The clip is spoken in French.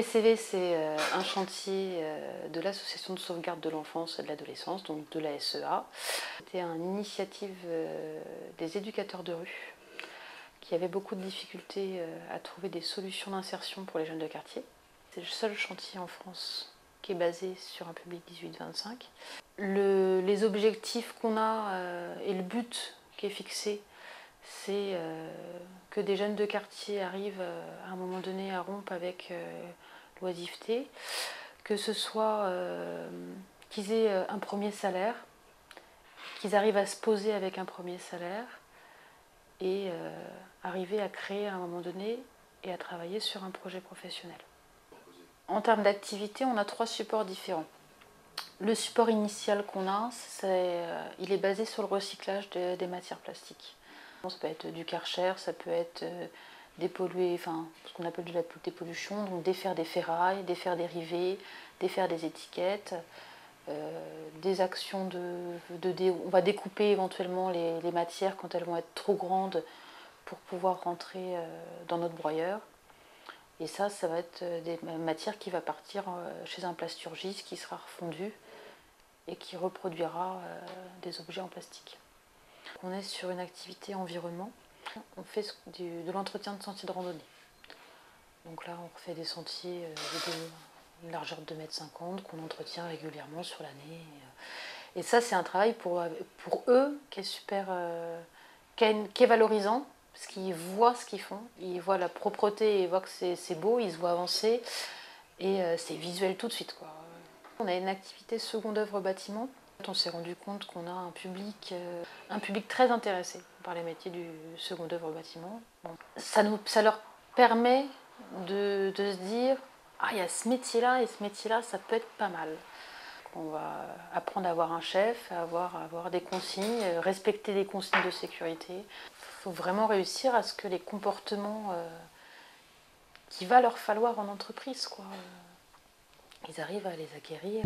PCV, c'est un chantier de l'Association de sauvegarde de l'enfance et de l'adolescence, donc de la SEA. C'était une initiative des éducateurs de rue qui avaient beaucoup de difficultés à trouver des solutions d'insertion pour les jeunes de quartier. C'est le seul chantier en France qui est basé sur un public 18-25. Les objectifs qu'on a et le but qui est fixé, c'est que des jeunes de quartier arrivent à un moment donné à rompre avec l'oisiveté, que ce soit qu'ils aient un premier salaire, qu'ils arrivent à se poser avec un premier salaire et arriver à créer à un moment donné et à travailler sur un projet professionnel. En termes d'activité, on a 3 supports différents. Le support initial qu'on a, il est basé sur le recyclage des matières plastiques. Ça peut être du Karcher, ça peut être dépolluer, enfin, ce qu'on appelle de la dépollution, donc défaire des ferrailles, défaire des rivets, défaire des étiquettes, des actions on va découper éventuellement les matières quand elles vont être trop grandes pour pouvoir rentrer dans notre broyeur. Et ça va être des matières qui va partir chez un plasturgiste qui sera refondu et qui reproduira des objets en plastique. On est sur une activité environnement. On fait de l'entretien de sentiers de randonnée. Donc là, on refait des sentiers d'une largeur de 2,50 m qu'on entretient régulièrement sur l'année. Et ça, c'est un travail pour eux qui est super, qui est valorisant, parce qu'ils voient ce qu'ils font, ils voient la propreté, ils voient que c'est beau, ils se voient avancer, et c'est visuel tout de suite, quoi. On a une activité seconde œuvre bâtiment. On s'est rendu compte qu'on a un public très intéressé par les métiers du second œuvre bâtiment. Bon, ça leur permet de se dire « Ah, il y a ce métier-là, et ce métier-là, ça peut être pas mal ». On va apprendre à avoir un chef, à avoir des consignes, respecter les consignes de sécurité. Il faut vraiment réussir à ce que les comportements qu'il va leur falloir en entreprise, quoi, ils arrivent à les acquérir.